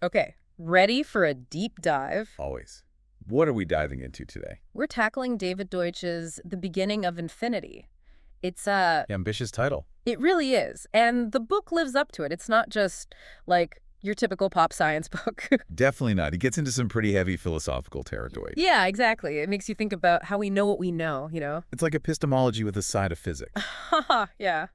Okay, ready for a deep dive? Always. What are we diving into today? We're tackling David Deutsch's The Beginning of Infinity. It's Ambitious title. it really is. And the book lives up to it. It's not just like your typical pop science book. Definitely not. He gets into some pretty heavy philosophical territory. Yeah, exactly. It makes you think about how we know what we know? It's like epistemology with a side of physics. Haha, yeah.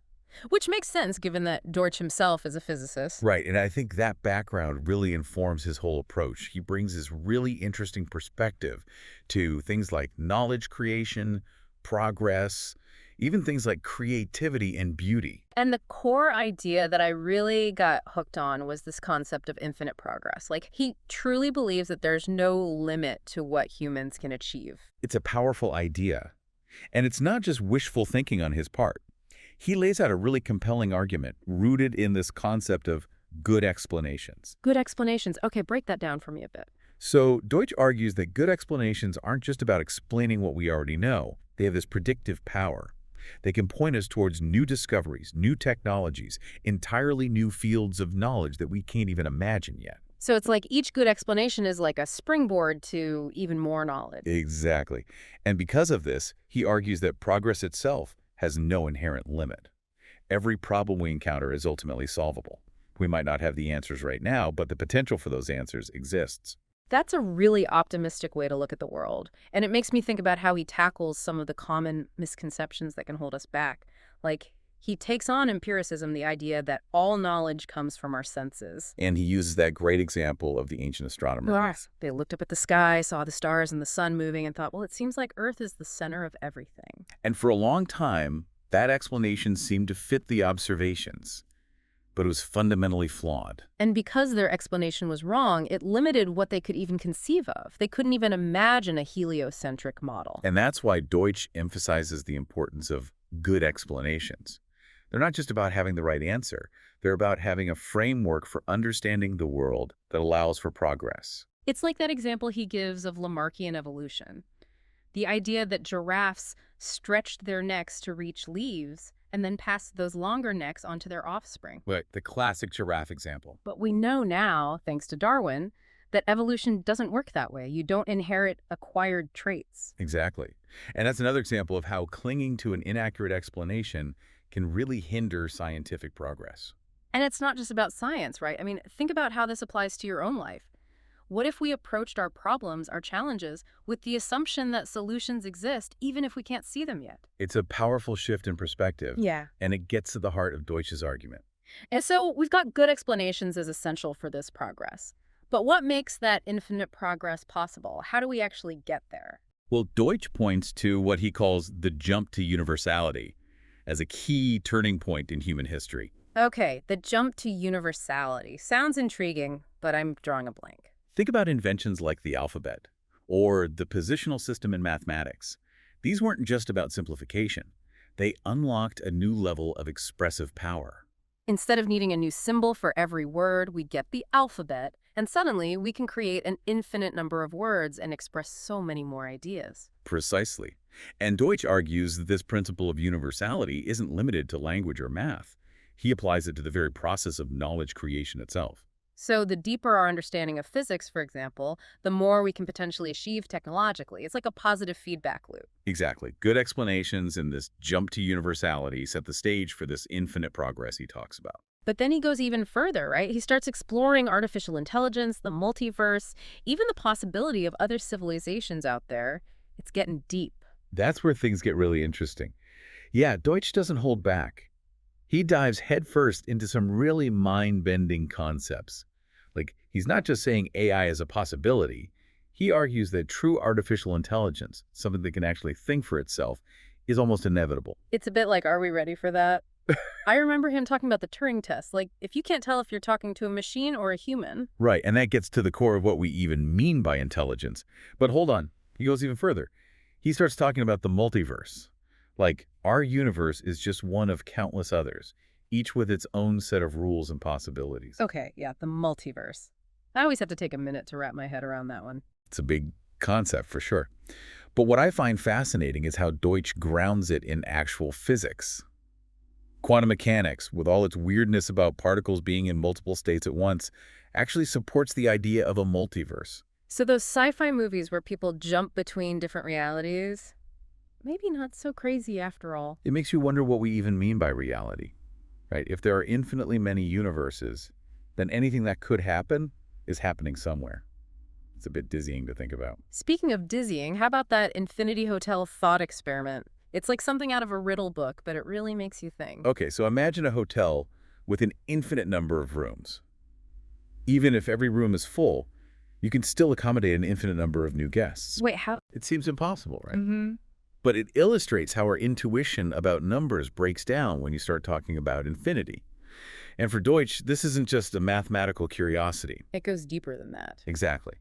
Which makes sense given that Deutsch himself is a physicist. Right, and I think that background really informs his whole approach. He brings this really interesting perspective to things like knowledge creation, progress, even things like creativity and beauty. And the core idea that I really got hooked on was this concept of infinite progress. Like, he truly believes that there's no limit to what humans can achieve. It's a powerful idea. And it's not just wishful thinking on his part. He lays out a really compelling argument rooted in this concept of good explanations. Good explanations. Okay, break that down for me a bit. So Deutsch argues that good explanations aren't just about explaining what we already know. They have this predictive power. They can point us towards new discoveries, new technologies, entirely new fields of knowledge that we can't even imagine yet. So it's like each good explanation is like a springboard to even more knowledge. Exactly. And because of this, he argues that progress itself has no inherent limit. Every problem we encounter is ultimately solvable. We might not have the answers right now, but the potential for those answers exists. That's a really optimistic way to look at the world. And it makes me think about how he tackles some of the common misconceptions that can hold us back. Like, he takes on empiricism, the idea that all knowledge comes from our senses. And he uses that great example of the ancient astronomers. Yes. They looked up at the sky, saw the stars and the sun moving, and thought, well, it seems like Earth is the center of everything. And for a long time, that explanation seemed to fit the observations, but it was fundamentally flawed. And because their explanation was wrong, it limited what they could even conceive of. They couldn't even imagine a heliocentric model. And that's why Deutsch emphasizes the importance of good explanations. They're not just about having the right answer. They're about having a framework for understanding the world that allows for progress. It's like that example he gives of Lamarckian evolution. The idea that giraffes stretched their necks to reach leaves and then passed those longer necks onto their offspring. Right, the classic giraffe example. But we know now, thanks to Darwin, that evolution doesn't work that way. You don't inherit acquired traits. Exactly. And that's another example of how clinging to an inaccurate explanation can really hinder scientific progress. And it's not just about science, right? I mean, think about how this applies to your own life. What if we approached our problems, our challenges, with the assumption that solutions exist even if we can't see them yet? It's a powerful shift in perspective, Yeah. and it gets to the heart of Deutsch's argument. And so we've got good explanations as essential for this progress. But what makes that infinite progress possible? How do we actually get there? Well, Deutsch points to what he calls the jump to universality as a key turning point in human history. Okay, the jump to universality. Sounds intriguing, but I'm drawing a blank. Think about inventions like the alphabet or the positional system in mathematics. These weren't just about simplification. They unlocked a new level of expressive power. Instead of needing a new symbol for every word, we get the alphabet, and suddenly we can create an infinite number of words and express so many more ideas. Precisely. And Deutsch argues that this principle of universality isn't limited to language or math. He applies it to the very process of knowledge creation itself. So the deeper our understanding of physics, for example, the more we can potentially achieve technologically. It's like a positive feedback loop. Exactly. Good explanations and this jump to universality set the stage for this infinite progress he talks about. But then he goes even further, right? He starts exploring artificial intelligence, the multiverse, even the possibility of other civilizations out there. It's getting deep. That's where things get really interesting. Yeah, Deutsch doesn't hold back. He dives headfirst into some really mind-bending concepts. Like, he's not just saying AI is a possibility. He argues that true artificial intelligence, something that can actually think for itself, is almost inevitable. It's a bit like, are we ready for that? I remember him talking about the Turing test. Like, if you can't tell if you're talking to a machine or a human. Right, and that gets to the core of what we even mean by intelligence. But hold on, he goes even further. He starts talking about the multiverse. Like, our universe is just one of countless others, each with its own set of rules and possibilities. Okay, yeah, the multiverse. I always have to take a minute to wrap my head around that one. It's a big concept for sure. But what I find fascinating is how Deutsch grounds it in actual physics. Quantum mechanics, with all its weirdness about particles being in multiple states at once, actually supports the idea of a multiverse. So those sci-fi movies where people jump between different realities, maybe not so crazy after all. It makes you wonder what we even mean by reality, right? If there are infinitely many universes, then anything that could happen is happening somewhere. It's a bit dizzying to think about. Speaking of dizzying, how about that Infinity Hotel thought experiment? It's like something out of a riddle book, but it really makes you think. Okay, so imagine a hotel with an infinite number of rooms. Even if every room is full, you can still accommodate an infinite number of new guests. Wait, how? It seems impossible, right? Mm-hmm. But it illustrates how our intuition about numbers breaks down when you start talking about infinity. And for Deutsch, this isn't just a mathematical curiosity. It goes deeper than that. Exactly.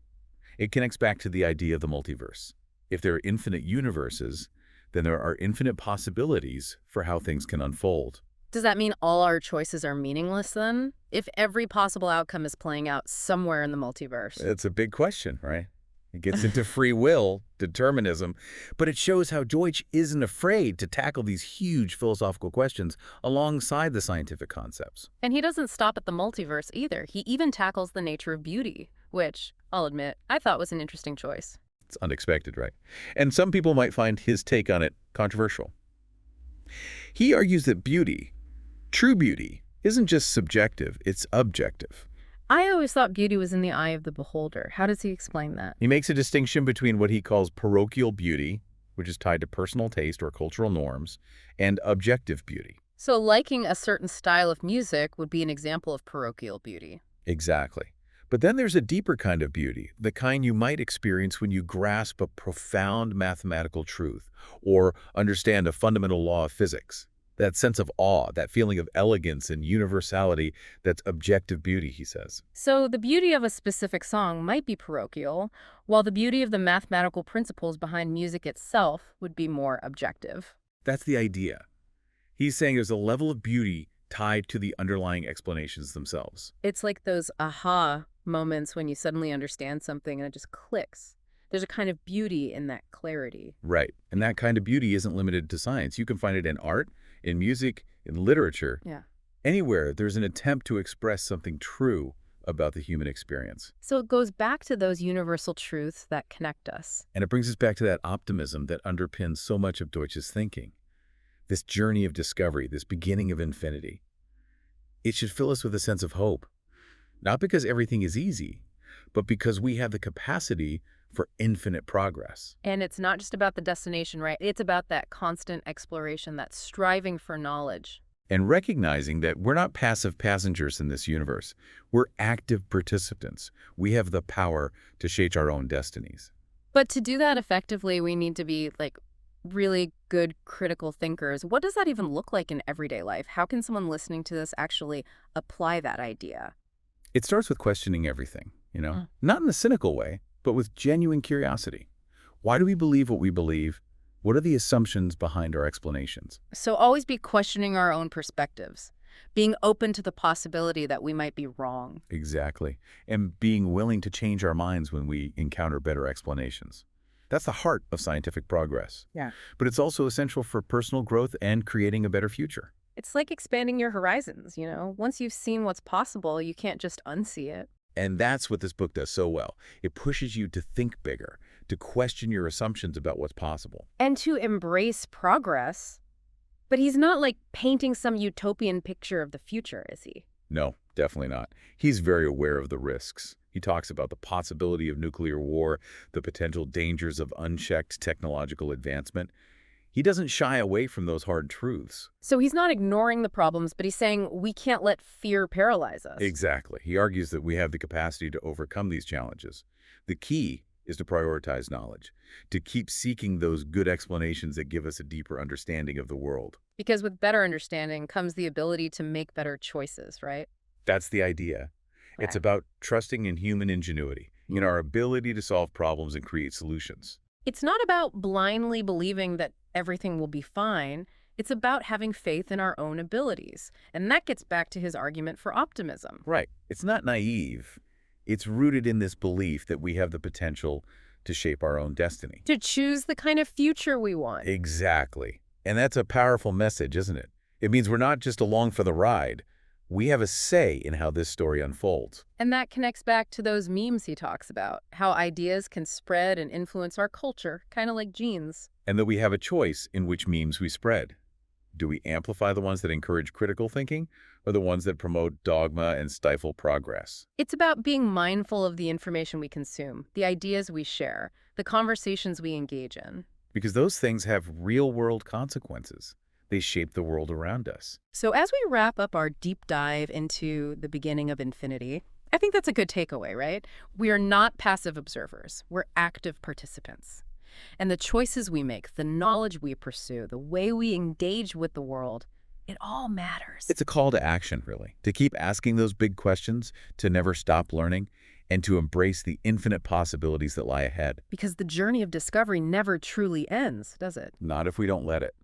It connects back to the idea of the multiverse. If there are infinite universes, then there are infinite possibilities for how things can unfold. Does that mean all our choices are meaningless then? If every possible outcome is playing out somewhere in the multiverse? It's a big question, right? It gets into free will, determinism, but it shows how Deutsch isn't afraid to tackle these huge philosophical questions alongside the scientific concepts. And he doesn't stop at the multiverse either. He even tackles the nature of beauty, which, I'll admit, I thought was an interesting choice. It's unexpected, right? And some people might find his take on it controversial. He argues that beauty, true beauty, isn't just subjective, it's objective. I always thought beauty was in the eye of the beholder. How does he explain that? He makes a distinction between what he calls parochial beauty, which is tied to personal taste or cultural norms, and objective beauty. So liking a certain style of music would be an example of parochial beauty. Exactly. But then there's a deeper kind of beauty, the kind you might experience when you grasp a profound mathematical truth or understand a fundamental law of physics. That sense of awe, that feeling of elegance and universality, that's objective beauty, he says. So the beauty of a specific song might be parochial, while the beauty of the mathematical principles behind music itself would be more objective. That's the idea. He's saying there's a level of beauty tied to the underlying explanations themselves. It's like those aha moments when you suddenly understand something and it just clicks. There's a kind of beauty in that clarity. Right. And that kind of beauty isn't limited to science. You can find it in art, in music, in literature. Yeah. Anywhere there's an attempt to express something true about the human experience. So it goes back to those universal truths that connect us. And it brings us back to that optimism that underpins so much of Deutsch's thinking. This journey of discovery, this beginning of infinity. It should fill us with a sense of hope. Not because everything is easy, but because we have the capacity for infinite progress. And it's not just about the destination, right? It's about that constant exploration, that striving for knowledge. And recognizing that we're not passive passengers in this universe. We're active participants. We have the power to shape our own destinies. But to do that effectively, we need to be really good critical thinkers. What does that even look like in everyday life? How can someone listening to this actually apply that idea? It starts with questioning everything, not in a cynical way, but with genuine curiosity. Why do we believe what we believe? What are the assumptions behind our explanations? So always be questioning our own perspectives, being open to the possibility that we might be wrong. Exactly. And being willing to change our minds when we encounter better explanations. That's the heart of scientific progress. Yeah. But it's also essential for personal growth and creating a better future. It's like expanding your horizons, Once you've seen what's possible, you can't just unsee it. And that's what this book does so well. It pushes you to think bigger, to question your assumptions about what's possible. And to embrace progress. But he's not painting some utopian picture of the future, is he? No, definitely not. He's very aware of the risks. He talks about the possibility of nuclear war, the potential dangers of unchecked technological advancement. He doesn't shy away from those hard truths. So he's not ignoring the problems, but he's saying we can't let fear paralyze us. Exactly. He argues that we have the capacity to overcome these challenges. The key is to prioritize knowledge, to keep seeking those good explanations that give us a deeper understanding of the world. Because with better understanding comes the ability to make better choices, right? That's the idea. Right. It's about trusting in human ingenuity, in our ability to solve problems and create solutions. It's not about blindly believing that everything will be fine. It's about having faith in our own abilities. And that gets back to his argument for optimism. Right. It's not naive. It's rooted in this belief that we have the potential to shape our own destiny. To choose the kind of future we want. Exactly. And that's a powerful message, isn't it? It means we're not just along for the ride. We have a say in how this story unfolds, And that connects back to those memes he talks about, how ideas can spread and influence our culture, kind of like genes. and that we have a choice in which memes we spread. Do we amplify the ones that encourage critical thinking, or the ones that promote dogma and stifle progress? It's about being mindful of the information we consume, the ideas we share, the conversations we engage in. Because those things have real-world consequences. They shape the world around us. So as we wrap up our deep dive into the beginning of infinity, I think that's a good takeaway, right? We are not passive observers. We're active participants. And the choices we make, the knowledge we pursue, the way we engage with the world, it all matters. It's a call to action, really, to keep asking those big questions, to never stop learning, and to embrace the infinite possibilities that lie ahead. Because the journey of discovery never truly ends, does it? Not if we don't let it.